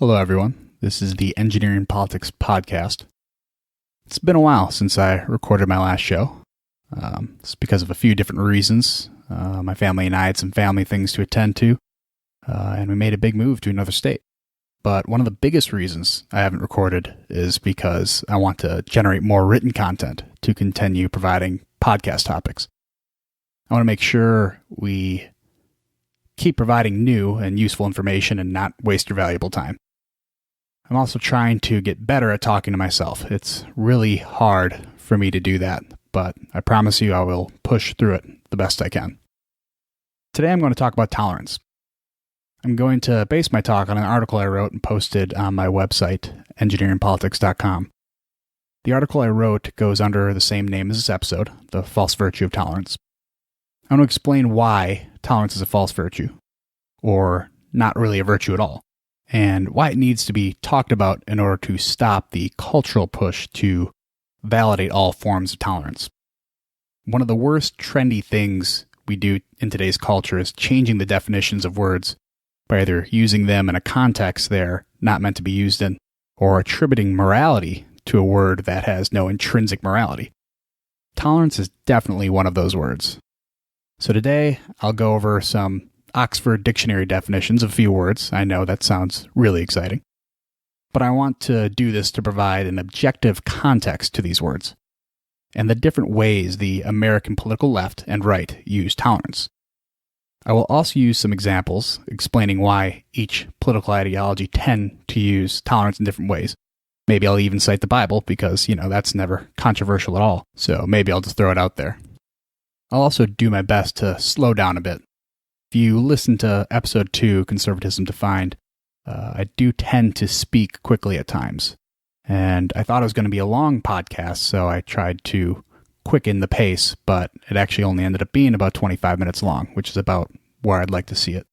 Hello, everyone. This is the Engineering Politics Podcast. It's been a while since I recorded my last show. It's because of a few different reasons. My family and I had some family things to attend to, and we made a big move to another state. But one of the biggest reasons I haven't recorded is because I want to generate more written content to continue providing podcast topics. I want to make sure we keep providing new and useful information and not waste your valuable time. I'm also trying to get better at talking to myself. It's really hard for me to do that, but I promise you I will push through it the best I can. Today I'm going to talk about tolerance. I'm going to base my talk on an article I wrote and posted on my website, engineeringpolitics.com. The article I wrote goes under the same name as this episode, The False Virtue of Tolerance. I want to explain why tolerance is a false virtue, or not really a virtue at all, and why it needs to be talked about in order to stop the cultural push to validate all forms of tolerance. One of the worst trendy things we do in today's culture is changing the definitions of words by either using them in a context they're not meant to be used in, or attributing morality to a word that has no intrinsic morality. Tolerance is definitely one of those words. So today, I'll go over some Oxford Dictionary definitions of a few words. I know that sounds really exciting. But I want to do this to provide an objective context to these words, and the different ways the American political left and right use tolerance. I will also use some examples explaining why each political ideology tend to use tolerance in different ways. Maybe I'll even cite the Bible because, that's never controversial at all. So maybe I'll just throw it out there. I'll also do my best to slow down a bit. If you listen to episode 2, Conservatism Defined, I do tend to speak quickly at times. And I thought it was going to be a long podcast, so I tried to quicken the pace, but it actually only ended up being about 25 minutes long, which is about where I'd like to see it.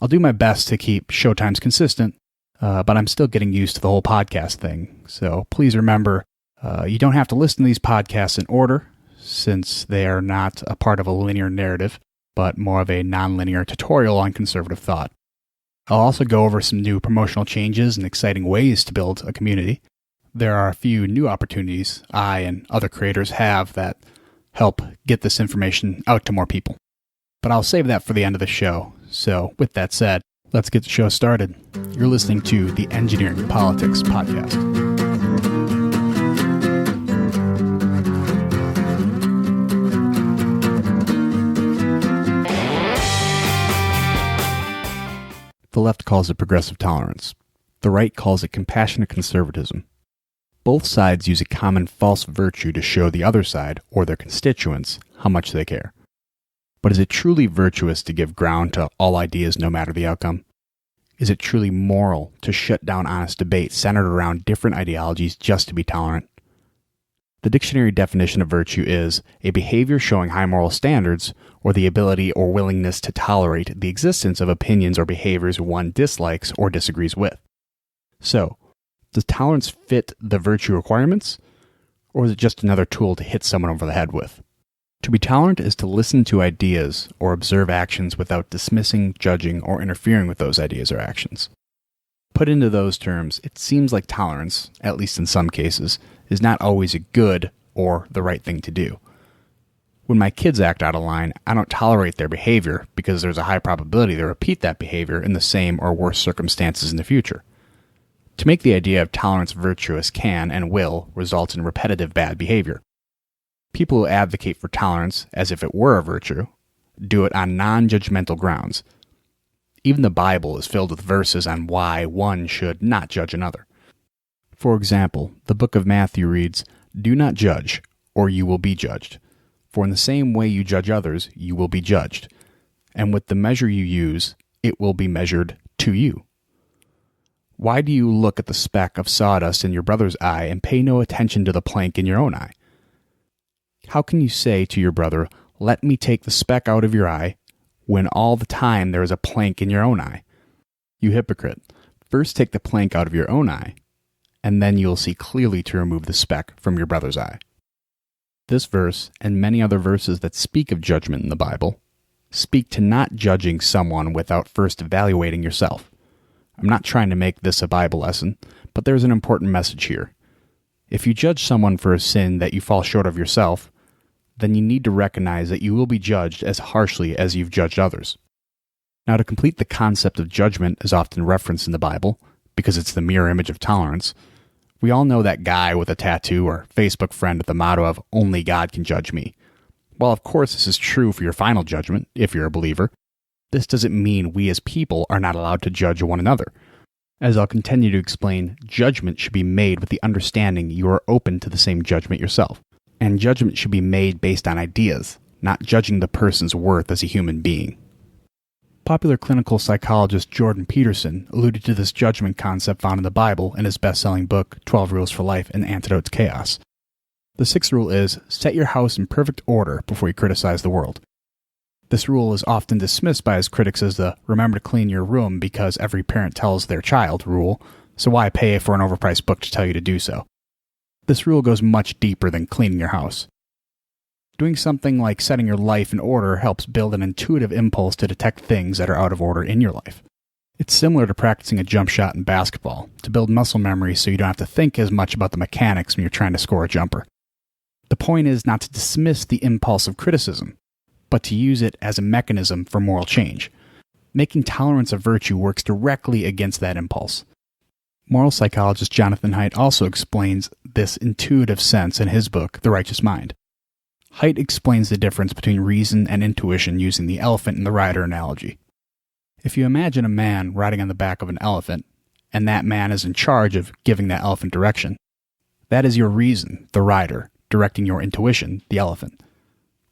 I'll do my best to keep show times consistent, but I'm still getting used to the whole podcast thing. So please remember, you don't have to listen to these podcasts in order, since they are not a part of a linear narrative, but more of a non-linear tutorial on conservative thought. I'll also go over some new promotional changes and exciting ways to build a community. There are a few new opportunities I and other creators have that help get this information out to more people. But I'll save that for the end of the show. So with that said, let's get the show started. You're listening to the Engineering Politics Podcast. The left calls it progressive tolerance. The right calls it compassionate conservatism. Both sides use a common false virtue to show the other side, or their constituents, how much they care. But is it truly virtuous to give ground to all ideas no matter the outcome? Is it truly moral to shut down honest debate centered around different ideologies just to be tolerant? The dictionary definition of virtue is a behavior showing high moral standards, or the ability or willingness to tolerate the existence of opinions or behaviors one dislikes or disagrees with. So, does tolerance fit the virtue requirements, or is it just another tool to hit someone over the head with? To be tolerant is to listen to ideas or observe actions without dismissing, judging, or interfering with those ideas or actions. Put into those terms, it seems like tolerance, at least in some cases, is not always a good or the right thing to do. When my kids act out of line, I don't tolerate their behavior because there's a high probability they'll repeat that behavior in the same or worse circumstances in the future. To make the idea of tolerance virtuous can and will result in repetitive bad behavior. People who advocate for tolerance as if it were a virtue do it on non-judgmental grounds. Even the Bible is filled with verses on why one should not judge another. For example, the book of Matthew reads, "Do not judge, or you will be judged. For in the same way you judge others, you will be judged. And with the measure you use, it will be measured to you." Why do you look at the speck of sawdust in your brother's eye and pay no attention to the plank in your own eye? How can you say to your brother, "Let me take the speck out of your eye," when all the time there is a plank in your own eye? You hypocrite, first take the plank out of your own eye, and then you will see clearly to remove the speck from your brother's eye. This verse, and many other verses that speak of judgment in the Bible, speak to not judging someone without first evaluating yourself. I'm not trying to make this a Bible lesson, but there's an important message here. If you judge someone for a sin that you fall short of yourself, then you need to recognize that you will be judged as harshly as you've judged others. Now, to complete the concept of judgment is often referenced in the Bible, because it's the mirror image of tolerance, we all know that guy with a tattoo or Facebook friend with the motto of, "Only God can judge me." While of course this is true for your final judgment, if you're a believer, this doesn't mean we as people are not allowed to judge one another. As I'll continue to explain, judgment should be made with the understanding you are open to the same judgment yourself. And judgment should be made based on ideas, not judging the person's worth as a human being. Popular clinical psychologist Jordan Peterson alluded to this judgment concept found in the Bible in his best-selling book, 12 Rules for Life and Antidote to Chaos. The sixth rule is, set your house in perfect order before you criticize the world. This rule is often dismissed by his critics as the remember to clean your room because every parent tells their child rule, so why pay for an overpriced book to tell you to do so? This rule goes much deeper than cleaning your house. Doing something like setting your life in order helps build an intuitive impulse to detect things that are out of order in your life. It's similar to practicing a jump shot in basketball, to build muscle memory so you don't have to think as much about the mechanics when you're trying to score a jumper. The point is not to dismiss the impulse of criticism, but to use it as a mechanism for moral change. Making tolerance a virtue works directly against that impulse. Moral psychologist Jonathan Haidt also explains this intuitive sense in his book, The Righteous Mind. Haidt explains the difference between reason and intuition using the elephant and the rider analogy. If you imagine a man riding on the back of an elephant, and that man is in charge of giving that elephant direction, that is your reason, the rider, directing your intuition, the elephant.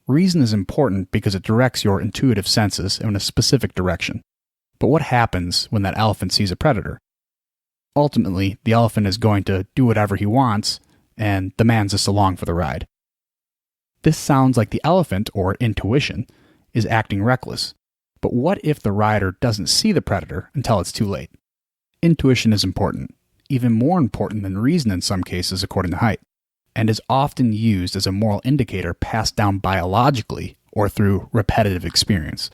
Reason is important because it directs your intuitive senses in a specific direction. But what happens when that elephant sees a predator? Ultimately, the elephant is going to do whatever he wants, and the man's just along for the ride. This sounds like the elephant, or intuition, is acting reckless. But what if the rider doesn't see the predator until it's too late? Intuition is important, even more important than reason in some cases according to Haidt, and is often used as a moral indicator passed down biologically or through repetitive experience.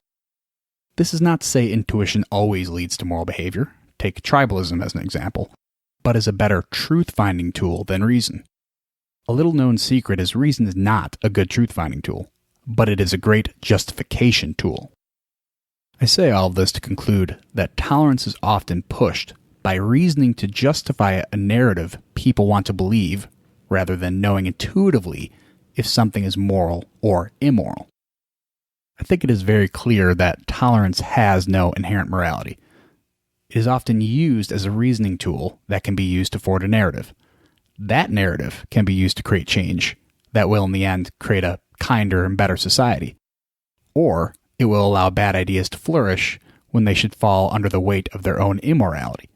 This is not to say intuition always leads to moral behavior, take tribalism as an example, but is a better truth-finding tool than reason. A little-known secret is reason is not a good truth-finding tool, but it is a great justification tool. I say all of this to conclude that tolerance is often pushed by reasoning to justify a narrative people want to believe rather than knowing intuitively if something is moral or immoral. I think it is very clear that tolerance has no inherent morality. It is often used as a reasoning tool that can be used to forward a narrative. That narrative can be used to create change that will, in the end, create a kinder and better society. Or it will allow bad ideas to flourish when they should fall under the weight of their own immorality.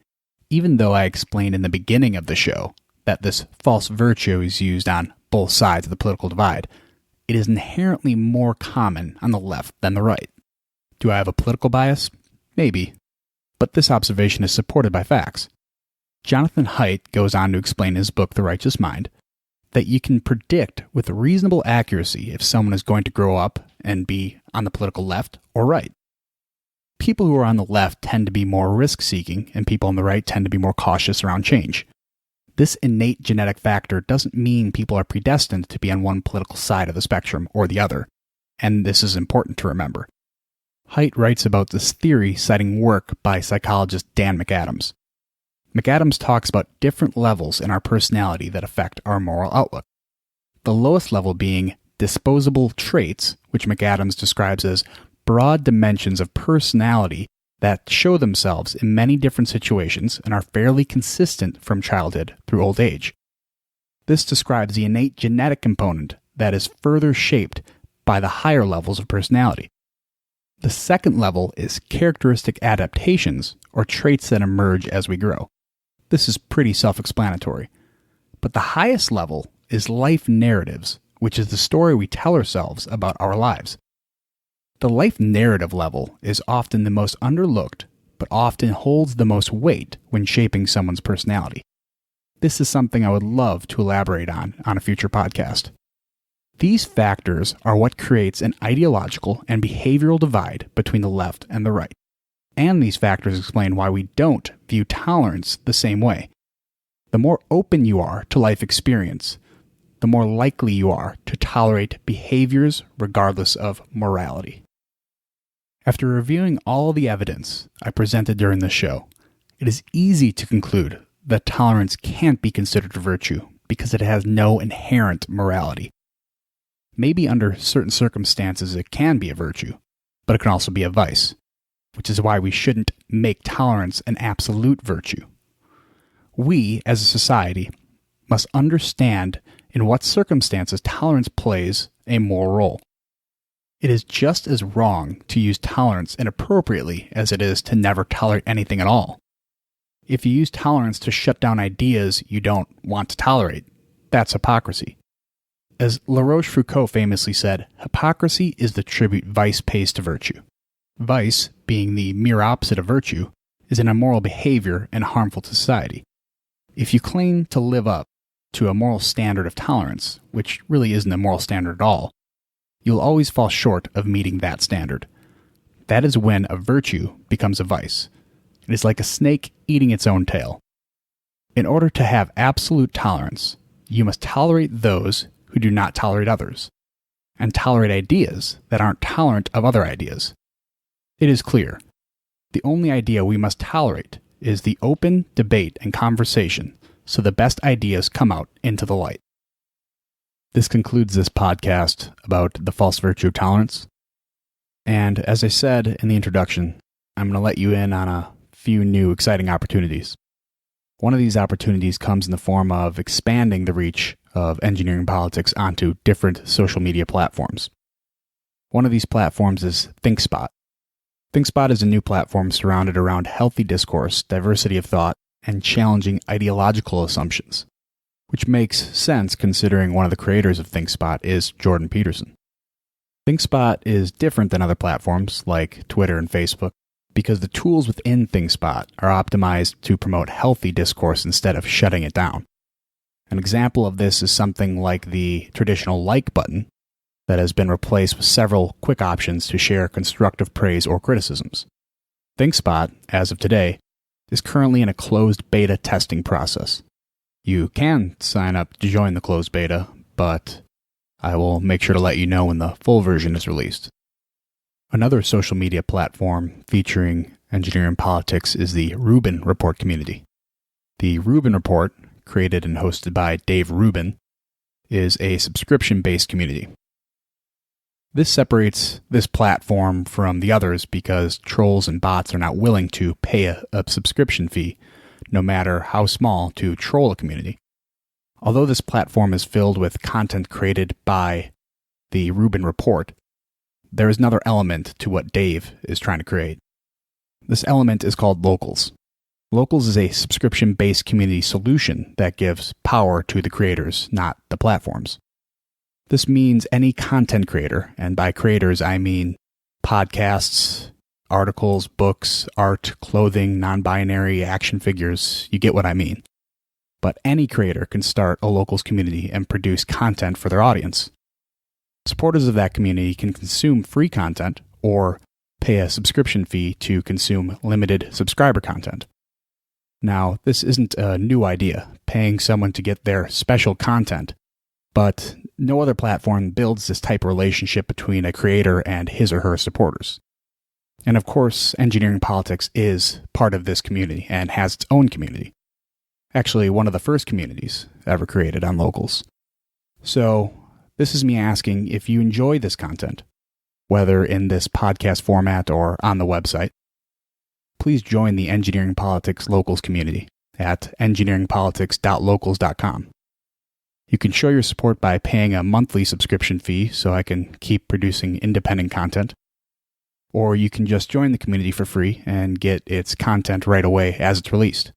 Even though I explained in the beginning of the show that this false virtue is used on both sides of the political divide, it is inherently more common on the left than the right. Do I have a political bias? Maybe. But this observation is supported by facts. Jonathan Haidt goes on to explain in his book, The Righteous Mind, that you can predict with reasonable accuracy if someone is going to grow up and be on the political left or right. People who are on the left tend to be more risk-seeking, and people on the right tend to be more cautious around change. This innate genetic factor doesn't mean people are predestined to be on one political side of the spectrum or the other, and this is important to remember. Haidt writes about this theory citing work by psychologist Dan McAdams. McAdams talks about different levels in our personality that affect our moral outlook. The lowest level being disposable traits, which McAdams describes as broad dimensions of personality that show themselves in many different situations and are fairly consistent from childhood through old age. This describes the innate genetic component that is further shaped by the higher levels of personality. The second level is characteristic adaptations, or traits that emerge as we grow. This is pretty self-explanatory. But the highest level is life narratives, which is the story we tell ourselves about our lives. The life narrative level is often the most underlooked, but often holds the most weight when shaping someone's personality. This is something I would love to elaborate on a future podcast. These factors are what creates an ideological and behavioral divide between the left and the right. And these factors explain why we don't view tolerance the same way. The more open you are to life experience, the more likely you are to tolerate behaviors regardless of morality. After reviewing all the evidence I presented during this show, it is easy to conclude that tolerance can't be considered a virtue because it has no inherent morality. Maybe under certain circumstances it can be a virtue, but it can also be a vice, which is why we shouldn't make tolerance an absolute virtue. We, as a society, must understand in what circumstances tolerance plays a moral role. It is just as wrong to use tolerance inappropriately as it is to never tolerate anything at all. If you use tolerance to shut down ideas you don't want to tolerate, that's hypocrisy. As La Rochefoucauld famously said, hypocrisy is the tribute vice pays to virtue. Vice, being the mere opposite of virtue, is an immoral behavior and harmful to society. If you claim to live up to a moral standard of tolerance, which really isn't a moral standard at all, you'll always fall short of meeting that standard. That is when a virtue becomes a vice. It is like a snake eating its own tail. In order to have absolute tolerance, you must tolerate those who do not tolerate others, and tolerate ideas that aren't tolerant of other ideas. It is clear. The only idea we must tolerate is the open debate and conversation so the best ideas come out into the light. This concludes this podcast about the false virtue of tolerance. And as I said in the introduction, I'm going to let you in on a few new exciting opportunities. One of these opportunities comes in the form of expanding the reach of engineering politics onto different social media platforms. One of these platforms is ThinkSpot. ThinkSpot is a new platform surrounded around healthy discourse, diversity of thought, and challenging ideological assumptions, which makes sense considering one of the creators of ThinkSpot is Jordan Peterson. ThinkSpot is different than other platforms like Twitter and Facebook because the tools within ThinkSpot are optimized to promote healthy discourse instead of shutting it down. An example of this is something like the traditional like button that has been replaced with several quick options to share constructive praise or criticisms. ThinkSpot, as of today, is currently in a closed beta testing process. You can sign up to join the closed beta, but I will make sure to let you know when the full version is released. Another social media platform featuring engineering politics is the Reuben Report community. The Reuben Report, created and hosted by Dave Reuben, is a subscription-based community. This separates this platform from the others because trolls and bots are not willing to pay a subscription fee, no matter how small, to troll a community. Although this platform is filled with content created by the Reuben Report, there is another element to what Dave is trying to create. This element is called Locals. Locals is a subscription-based community solution that gives power to the creators, not the platforms. This means any content creator, and by creators I mean podcasts, articles, books, art, clothing, non-binary, action figures, you get what I mean. But any creator can start a Locals community and produce content for their audience. Supporters of that community can consume free content or pay a subscription fee to consume limited subscriber content. Now, this isn't a new idea, paying someone to get their special content, but no other platform builds this type of relationship between a creator and his or her supporters. And of course, engineering politics is part of this community and has its own community. Actually, one of the first communities ever created on Locals. So, this is me asking if you enjoy this content, whether in this podcast format or on the website. Please join the Engineering Politics Locals community at engineeringpolitics.locals.com. You can show your support by paying a monthly subscription fee so I can keep producing independent content, or you can just join the community for free and get its content right away as it's released.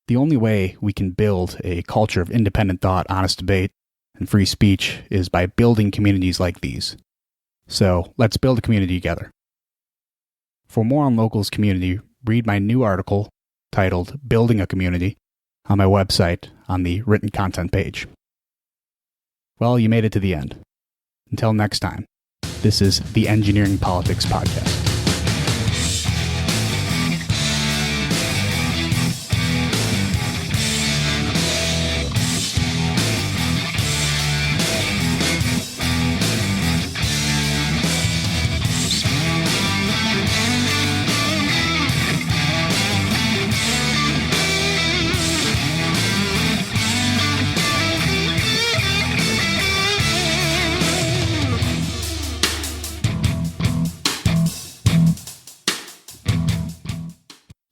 The only way we can build a culture of independent thought, honest debate, and free speech is by building communities like these. So let's build a community together. For more on Locals community, read my new article titled Building a Community on my website on the written content page. Well, you made it to the end. Until next time, this is the Engineering Politics Podcast.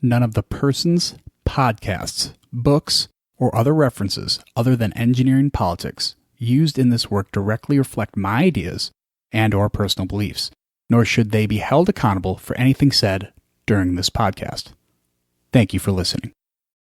none of the persons, podcasts, books, or other references other than engineering politics used in this work directly reflect my ideas and or personal beliefs, nor should they be held accountable for anything said during this podcast. Thank you for listening.